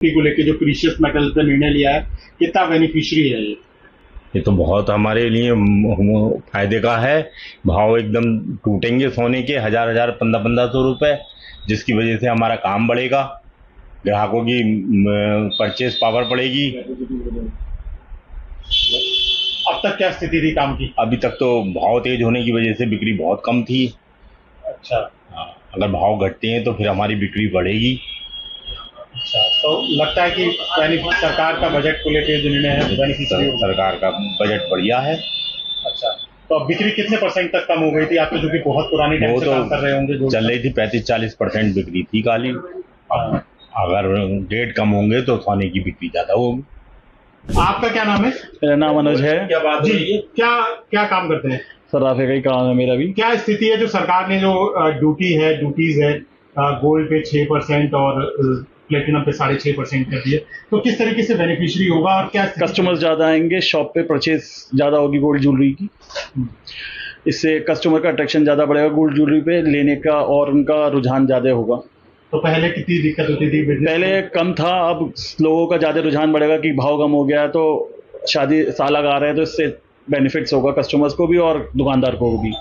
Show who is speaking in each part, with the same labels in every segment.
Speaker 1: को लेके जो प्रीशियस मेटल पे निर्णय लिया है, कितना बेनिफिशियरी है
Speaker 2: ये तो बहुत हमारे लिए फायदे का है। भाव एकदम टूटेंगे सोने के, हजार हजार 1500 रुपए, जिसकी वजह से हमारा काम बढ़ेगा, ग्राहकों की परचेस पावर बढ़ेगी।
Speaker 1: अब तक क्या स्थिति थी काम की?
Speaker 2: अभी तक तो भाव तेज होने की वजह से बिक्री बहुत कम थी।
Speaker 1: अच्छा।
Speaker 2: अगर भाव घटते हैं तो फिर हमारी बिक्री बढ़ेगी।
Speaker 1: अच्छा, तो लगता है कि सरकार का बजट को लेकर जो निर्णय है बेनिफिशियरी
Speaker 2: सरकार का बजट बढ़िया है।
Speaker 1: अच्छा, तो अब बिक्री कितने परसेंट तक कम हो गई थी? आप तो जो कि बहुत पुरानी टाइम से काम कर रहे होंगे, जो
Speaker 2: चल रही थी 35-40% बिक्री थी काली। अगर रेट कम होंगे तो सोने की बिक्री ज्यादा होगी।
Speaker 1: आपका क्या नाम है?
Speaker 3: मेरा नाम अनुज है।
Speaker 1: क्या बात जी, क्या क्या काम करते हैं?
Speaker 3: सराफे का ही काम है मेरा भी।
Speaker 1: क्या स्थिति है जो सरकार ने जो ड्यूटीज है गोल्ड पे 6% और प्लेटिनम पे 6.5% कर दिए, तो किस तरीके से बेनिफिशियरी होगा और क्या
Speaker 3: कस्टमर्स ज्यादा आएंगे, शॉप पे परचेज ज्यादा होगी गोल्ड ज्वेलरी की। इससे कस्टमर का अट्रैक्शन ज्यादा बढ़ेगा गोल्ड ज्वेलरी पे लेने का, और उनका रुझान ज्यादा होगा।
Speaker 1: तो पहले कितनी दिक्कत होती थी?
Speaker 3: पहले कम था, अब लोगों का ज्यादा रुझान बढ़ेगा कि भाव कम हो गया, तो शादी साल आ रहे हैं तो इससे बेनिफिट्स होगा कस्टमर्स को भी और दुकानदार को भी।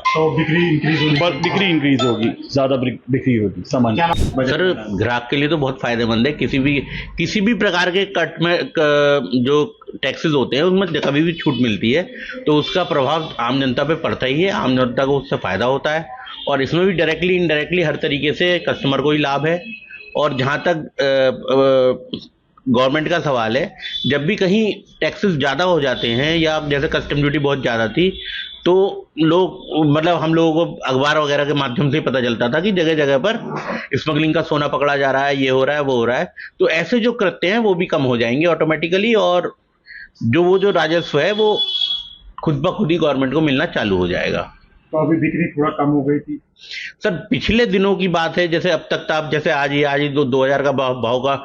Speaker 1: तो बिक्री इंक्रीज
Speaker 3: होगी, ज्यादा बिक्री होगी सामान।
Speaker 4: सर, ग्राहक के लिए तो बहुत फायदेमंद है। किसी भी प्रकार के कट में जो टैक्सेस होते हैं उनमें कभी भी छूट मिलती है तो उसका प्रभाव आम जनता पे पड़ता ही है। आम जनता को उससे फायदा होता है और इसमें भी डायरेक्टली इनडायरेक्टली हर तरीके से कस्टमर को ही लाभ है। और जहाँ तक गवर्नमेंट का सवाल है, जब भी कहीं टैक्सेस ज़्यादा हो जाते हैं या जैसे कस्टम ड्यूटी बहुत ज़्यादा थी तो लोग मतलब हम लोगों को अखबार वगैरह के माध्यम से पता चलता था कि जगह जगह पर स्मगलिंग का सोना पकड़ा जा रहा है, ये हो रहा है, वो हो रहा है। तो ऐसे जो कृत्य हैं वो भी कम हो जाएंगे ऑटोमेटिकली, और जो राजस्व है वो खुद ब खुद ही गवर्नमेंट को मिलना चालू हो जाएगा।
Speaker 1: तो अभी बिक्री थोड़ा कम हो गई थी
Speaker 4: सर, पिछले दिनों की बात है। जैसे अब तक था, अब जैसे आज ही 2000 का भाव का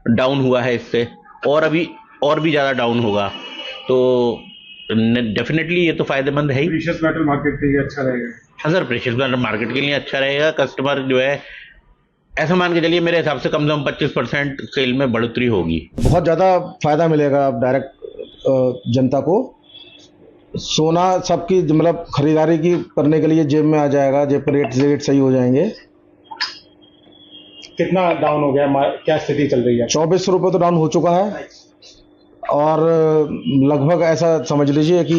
Speaker 4: डाउन हुआ है, इससे और अभी और भी ज़्यादा डाउन होगा। तो डेफिनेटली ये तो फायदेमंद है ही।
Speaker 1: प्रीशियस मेटल मार्केट के लिए अच्छा रहेगा।
Speaker 4: हाँ सर, प्रीशियस मेटल मार्केट के लिए अच्छा रहेगा। कस्टमर जो है, ऐसा मान के चलिए मेरे हिसाब से कम 25% सेल में बढ़ोतरी होगी।
Speaker 5: बहुत ज़्यादा फायदा मिलेगा डायरेक्ट जनता को। सोना सबकी मतलब खरीदारी की करने के लिए जेब में आ जाएगा, जेब पर रेट सही हो जाएंगे।
Speaker 1: कितना डाउन हो गया, क्या स्थिति चल रही है?
Speaker 5: 2400 रुपये तो डाउन हो चुका है, और लगभग ऐसा समझ लीजिए कि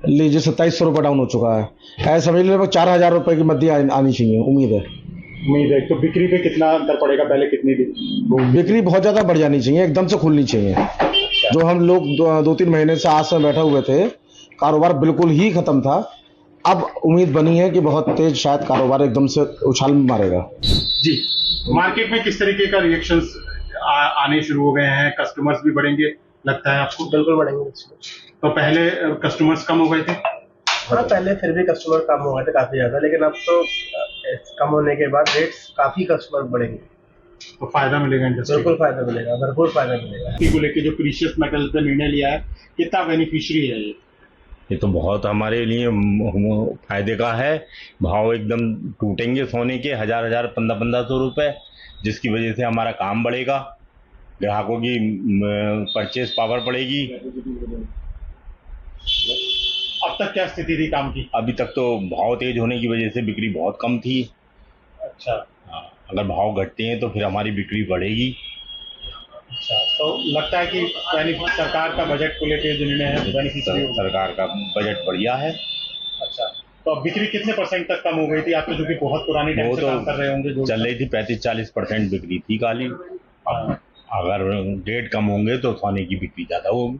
Speaker 5: 2700 रुपये डाउन हो चुका है। ऐसा समझ लीजिए लगभग 4000 रुपये की मध्य आनी चाहिए, उम्मीद है।
Speaker 1: तो बिक्री पे कितना अंतर पड़ेगा? पहले कितनी थी
Speaker 5: बिक्री? बहुत ज़्यादा बढ़ जानी चाहिए, एकदम से खुलनी चाहिए। जो हम लोग 2-3 महीने से आस में बैठे हुए थे, कारोबार बिल्कुल ही खत्म था। अब उम्मीद बनी है कि बहुत तेज शायद कारोबार एकदम से उछाल मारेगा।
Speaker 1: जी, मार्केट में किस तरीके का रिएक्शंस आने शुरू हो गए हैं? कस्टमर्स भी बढ़ेंगे लगता है आपको?
Speaker 6: बिल्कुल बढ़ेंगे।
Speaker 1: तो पहले कस्टमर्स कम हो गए थे?
Speaker 6: हाँ, पहले फिर भी कस्टमर कम हो गए थे काफी ज्यादा, लेकिन अब तो कम होने के बाद रेट्स काफी कस्टमर बढ़ेंगे।
Speaker 1: तो फायदा मिलेगा इंडस्ट्री?
Speaker 6: बिल्कुल फायदा मिलेगा, भरपूर फायदा मिलेगा।
Speaker 1: को लेके जो प्रीशियस मेटल पे निर्णय लिया है, कितना बेनिफिशियरी है
Speaker 2: ये तो बहुत हमारे लिए फायदे का है। भाव एकदम टूटेंगे सोने के, हजार हजार 1500 रुपए, जिसकी वजह से हमारा काम बढ़ेगा, ग्राहकों की परचेस पावर बढ़ेगी।
Speaker 1: अब तक क्या स्थिति थी काम की?
Speaker 2: अभी तक तो भाव तेज होने की वजह से बिक्री बहुत कम थी।
Speaker 1: अच्छा।
Speaker 2: अगर भाव घटते हैं तो फिर हमारी बिक्री बढ़ेगी।
Speaker 1: अच्छा, तो लगता है कि सरकार का बजट को लेकर जो निर्णय है बेनिफिशियरी
Speaker 2: सरकार का बजट बढ़िया है।
Speaker 1: अच्छा, तो अब बिक्री कितने परसेंट तक कम हो गई थी? आप तो जो कि बहुत पुरानी टाइम से काम कर रहे होंगे, जो
Speaker 2: चल रही थी 35-40% बिक्री थी काली। अगर रेट कम होंगे तो सोने की बिक्री ज्यादा होगी।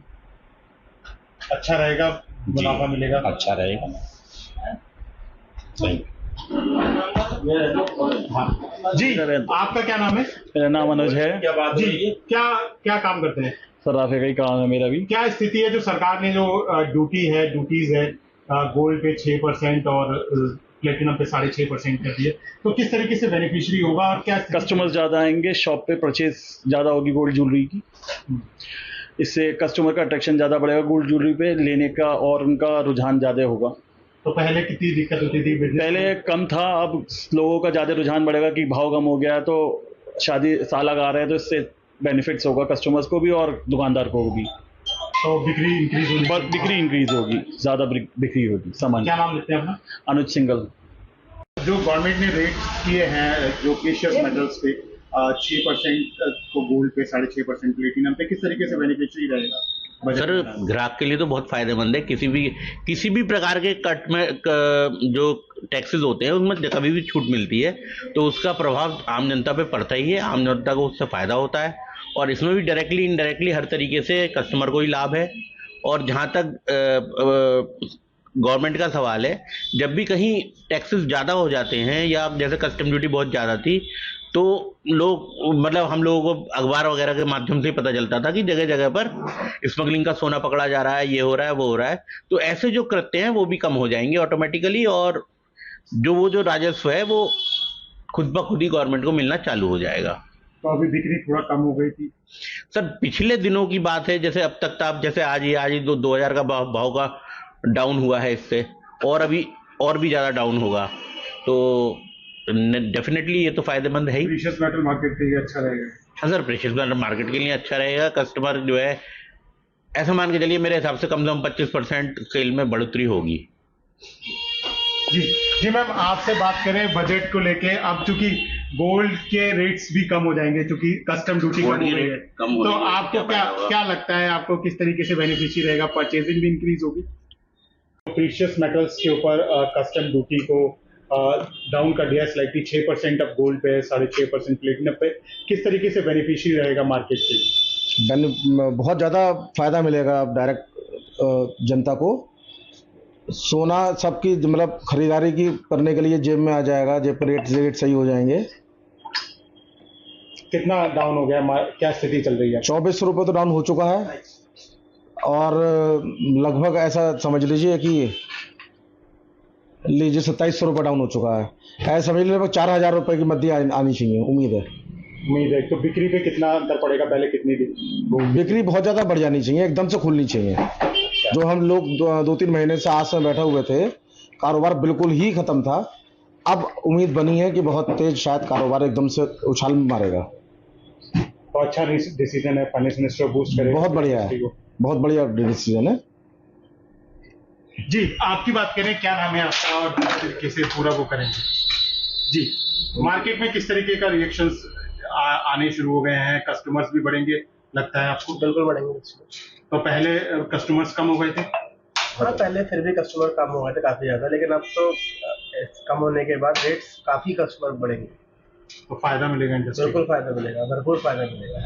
Speaker 1: अच्छा रहेगा, मुनाफा मिलेगा।
Speaker 2: अच्छा रहेगा।
Speaker 1: जी, आपका क्या नाम है?
Speaker 3: मेरा नाम अनुज है।
Speaker 1: क्या बात जी, क्या क्या काम करते हैं?
Speaker 3: सराफे का ही काम है मेरा भी।
Speaker 1: क्या स्थिति है जो सरकार ने जो ड्यूटीज है गोल्ड पे 6% और प्लेटिनम पे 6.5% कर दिए, तो किस तरीके से बेनिफिशियरी होगा और क्या
Speaker 3: कस्टमर्स ज्यादा आएंगे, शॉप पे परचेज ज्यादा होगी गोल्ड ज्वेलरी की। इससे कस्टमर का अट्रैक्शन ज्यादा बढ़ेगा गोल्ड ज्वेलरी पे लेने का, और उनका रुझान ज्यादा होगा।
Speaker 1: तो पहले कितनी दिक्कत होती थी?
Speaker 3: पहले कम था, अब लोगों का ज्यादा रुझान बढ़ेगा कि भाव कम हो गया, तो शादी साल आ रहे हैं तो इससे बेनिफिट्स होगा कस्टमर्स को भी और दुकानदार को भी।
Speaker 1: तो बिक्री इंक्रीज होगी।
Speaker 3: पर बिक्री इंक्रीज होगी, ज़्यादा बिक्री होगी सामान।
Speaker 1: क्या नाम लेते हैं अपना?
Speaker 3: अनुज सिंगल।
Speaker 1: जो गवर्नमेंट ने रेट किए हैं जो प्रीशियस मेटल्स पे 6% को गोल्ड पे 6.5% प्लेटिनम पे, किस तरीके से बेनिफिशियरी रहेगा बजट
Speaker 4: सर
Speaker 1: में?
Speaker 4: ग्राहक के लिए तो बहुत फायदेमंद है। किसी भी प्रकार के कट में जो टैक्सेस होते हैं उनमें कभी भी छूट मिलती है तो उसका प्रभाव आम जनता पे पड़ता ही है, आम जनता को उससे फायदा होता है और इसमें भी डायरेक्टली इनडायरेक्टली हर तरीके से कस्टमर को ही लाभ है। और जहाँ तक गवर्नमेंट का सवाल है, जब भी कहीं टैक्सेस ज़्यादा हो जाते हैं या जैसे कस्टम ड्यूटी बहुत ज़्यादा थी तो लोग मतलब हम लोगों को अखबार वगैरह के माध्यम से ही पता चलता था कि जगह जगह पर स्मगलिंग का सोना पकड़ा जा रहा है, ये हो रहा है, वो हो रहा है। तो ऐसे जो कृत्य हैं वो भी कम हो जाएंगे ऑटोमेटिकली और जो राजस्व है वो खुद ब खुद ही गवर्नमेंट को मिलना चालू हो जाएगा।
Speaker 1: तो अभी बिक्री थोड़ा कम हो गई थी
Speaker 4: सर, पिछले दिनों की बात है, जैसे अब तक आप जैसे आज ही 2000 का भाव का डाउन हुआ है, इससे और अभी और भी ज़्यादा डाउन होगा तो डेफिनेटली ये तो फायदेमंद है ही।
Speaker 1: प्रीशियस मेटल मार्केट के लिए अच्छा रहेगा।
Speaker 4: हाँ सर, प्रेशियस मेटल मार्केट के लिए अच्छा रहेगा। कस्टमर जो है ऐसा मान के चलिए मेरे हिसाब से कम 25% सेल में बढ़ोतरी होगी।
Speaker 1: जी मैम, आपसे बात करें बजट को लेके, अब चूंकि गोल्ड के रेट्स भी कम हो जाएंगे क्योंकि कस्टम ड्यूटी कम हो गई है, तो आपको क्या लगता है, आपको किस तरीके से बेनिफिशियरी रहेगा? परचेजिंग भी इंक्रीज होगी। प्रीशियस मेटल्स के ऊपर कस्टम ड्यूटी को डाउन कर दिया स्लाइटली 6% अब गोल्ड पे, 6.5% प्लेटिनम पे, किस तरीके से बेनिफिशियरी रहेगा मार्केट के लिए?
Speaker 5: बहुत ज़्यादा फायदा मिलेगा अब डायरेक्ट जनता को। सोना सबकी मतलब खरीदारी की करने के लिए जेब में आ जाएगा, जेब पर रेट सही हो जाएंगे।
Speaker 1: कितना डाउन हो गया, क्या स्थिति चल रही है?
Speaker 5: 2400 रुपये तो डाउन हो चुका है और लगभग ऐसा समझ लीजिए कि 2700 रुपये डाउन हो चुका है। ऐसा समझ लीजिए लगभग 4000 रुपये की मध्य आनी चाहिए, उम्मीद है।
Speaker 1: तो बिक्री पे कितना अंतर पड़ेगा? पहले कितनी थी
Speaker 5: बिक्री? बहुत ज़्यादा बढ़ जानी चाहिए, एकदम से खुलनी चाहिए। जो हम लोग 2-3 महीने से आस में बैठे हुए थे, कारोबार बिल्कुल ही खत्म था, अब उम्मीद बनी है कि बहुत तेज शायद कारोबार एकदम से उछाल मारेगा।
Speaker 1: तो अच्छा डिसीजन है, फाइनेंस मिनिस्टर बूस्ट करेगा।
Speaker 5: बहुत बढ़िया है, बहुत बढ़िया डिसीजन है।
Speaker 1: जी, आपकी बात करें, क्या नाम है आपका और किस तरीके से पूरा वो करेंगे? जी, मार्केट में किस तरीके का रिएक्शंस आने शुरू हो गए हैं? कस्टमर्स भी बढ़ेंगे लगता है आपको?
Speaker 6: बिल्कुल बढ़ेंगे।
Speaker 1: तो पहले कस्टमर्स कम हो गए थे?
Speaker 6: हाँ, पहले फिर भी कस्टमर कम हो गए थे काफी ज्यादा, लेकिन अब तो कम होने के बाद रेट्स काफी कस्टमर बढ़ेंगे
Speaker 1: तो फायदा मिलेगा इंडस्ट्री?
Speaker 6: बिल्कुल फायदा मिलेगा, भरपूर फायदा मिलेगा।